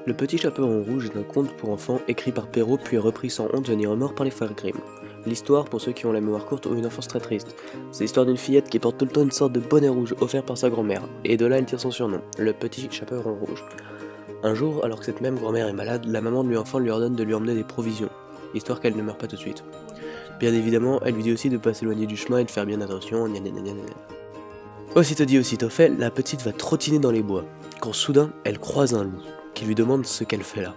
Le Petit Chaperon Rouge est un conte pour enfants écrit par Perrault puis repris sans honte ni remords par les frères Grimm. L'histoire, pour ceux qui ont la mémoire courte ou une enfance très triste, c'est l'histoire d'une fillette qui porte tout le temps une sorte de bonnet rouge offert par sa grand-mère, et de là elle tire son surnom, le Petit Chaperon Rouge. Un jour, alors que cette même grand-mère est malade, la maman de l'enfant lui ordonne de lui emmener des provisions, histoire qu'elle ne meure pas tout de suite. Bien évidemment, elle lui dit aussi de pas s'éloigner du chemin et de faire bien attention, gna gna gna gna gna. Aussitôt dit, aussitôt fait, la petite va trottiner dans les bois, quand soudain, elle croise un loup, qui lui demande ce qu'elle fait là.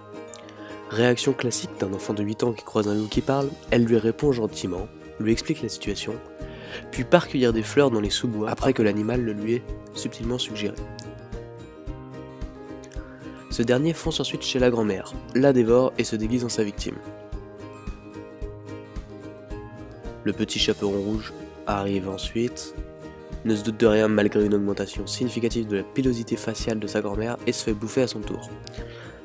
Réaction classique d'un enfant de 8 ans qui croise un loup qui parle, elle lui répond gentiment, lui explique la situation, puis part cueillir des fleurs dans les sous-bois après que l'animal le lui ait subtilement suggéré. Ce dernier fonce ensuite chez la grand-mère, la dévore et se déguise en sa victime. Le Petit Chaperon Rouge arrive ensuite, ne se doute de rien malgré une augmentation significative de la pilosité faciale de sa grand-mère et se fait bouffer à son tour.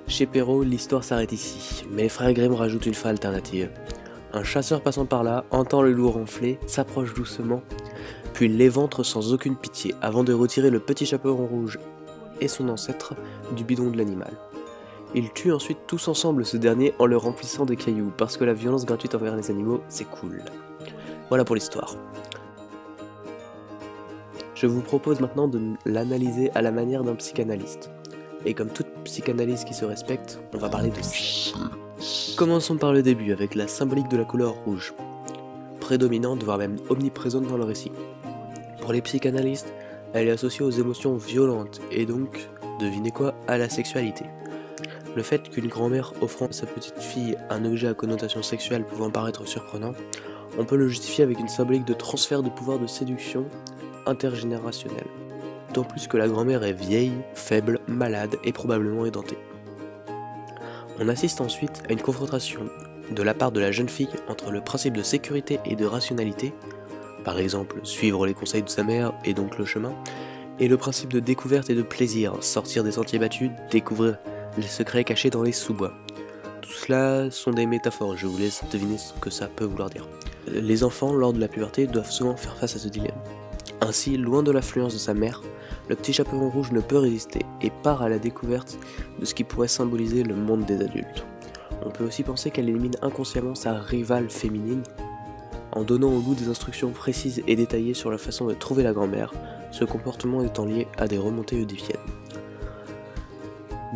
Chez Perrault, l'histoire s'arrête ici, mais les frères Grimm rajoutent une fin alternative. Un chasseur passant par là entend le loup ronfler, s'approche doucement, puis l'éventre sans aucune pitié avant de retirer le Petit Chaperon Rouge et son ancêtre du bidon de l'animal. Ils tuent ensuite tous ensemble ce dernier en le remplissant de cailloux, parce que la violence gratuite envers les animaux, c'est cool. Voilà pour l'histoire. Je vous propose maintenant de l'analyser à la manière d'un psychanalyste. Et comme toute psychanalyse qui se respecte, on va parler de ça. Commençons par le début avec la symbolique de la couleur rouge, prédominante voire même omniprésente dans le récit. Pour les psychanalystes, elle est associée aux émotions violentes et donc, devinez quoi, à la sexualité. Le fait qu'une grand-mère offrant à sa petite fille un objet à connotation sexuelle pouvant paraître surprenant, on peut le justifier avec une symbolique de transfert de pouvoir de séduction intergénérationnel. D'autant plus que la grand-mère est vieille, faible, malade et probablement édentée. On assiste ensuite à une confrontation de la part de la jeune fille entre le principe de sécurité et de rationalité, par exemple suivre les conseils de sa mère et donc le chemin, et le principe de découverte et de plaisir, sortir des sentiers battus, découvrir les secrets cachés dans les sous-bois. Tout cela sont des métaphores, je vous laisse deviner ce que ça peut vouloir dire. Les enfants, lors de la puberté, doivent souvent faire face à ce dilemme. Ainsi, loin de l'influence de sa mère, le Petit Chaperon Rouge ne peut résister et part à la découverte de ce qui pourrait symboliser le monde des adultes. On peut aussi penser qu'elle élimine inconsciemment sa rivale féminine en donnant au loup des instructions précises et détaillées sur la façon de trouver la grand-mère, ce comportement étant lié à des remontées oedipiennes.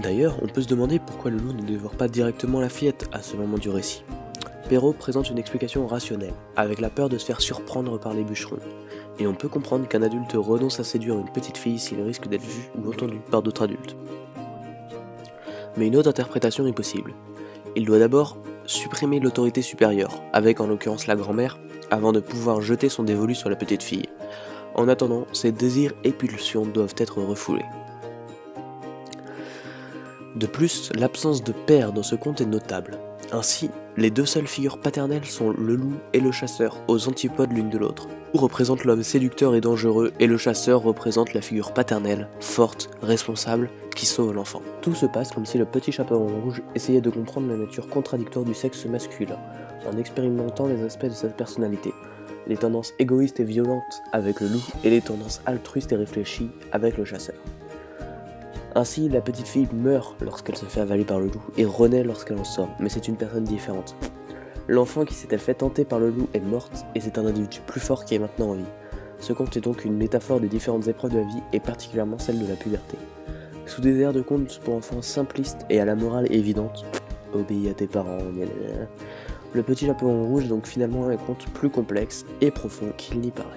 D'ailleurs, on peut se demander pourquoi le loup ne dévore pas directement la fillette à ce moment du récit. Perrault présente une explication rationnelle, avec la peur de se faire surprendre par les bûcherons, et on peut comprendre qu'un adulte renonce à séduire une petite fille s'il risque d'être vu ou entendu par d'autres adultes. Mais une autre interprétation est possible. Il doit d'abord supprimer l'autorité supérieure, avec en l'occurrence la grand-mère, avant de pouvoir jeter son dévolu sur la petite fille. En attendant, ses désirs et pulsions doivent être refoulés. De plus, l'absence de père dans ce conte est notable. Ainsi, les deux seules figures paternelles sont le loup et le chasseur, aux antipodes l'une de l'autre. Le loup représente l'homme séducteur et dangereux, et le chasseur représente la figure paternelle, forte, responsable, qui sauve l'enfant. Tout se passe comme si le Petit Chaperon Rouge essayait de comprendre la nature contradictoire du sexe masculin, en expérimentant les aspects de sa personnalité, les tendances égoïstes et violentes avec le loup, et les tendances altruistes et réfléchies avec le chasseur. Ainsi, la petite fille meurt lorsqu'elle se fait avaler par le loup et renaît lorsqu'elle en sort, mais c'est une personne différente. L'enfant qui s'était fait tenter par le loup est morte et c'est un individu plus fort qui est maintenant en vie. Ce conte est donc une métaphore des différentes épreuves de la vie et particulièrement celle de la puberté. Sous des airs de contes pour enfants simplistes et à la morale évidente, obéis à tes parents, le Petit Chaperon Rouge est donc finalement un conte plus complexe et profond qu'il n'y paraît.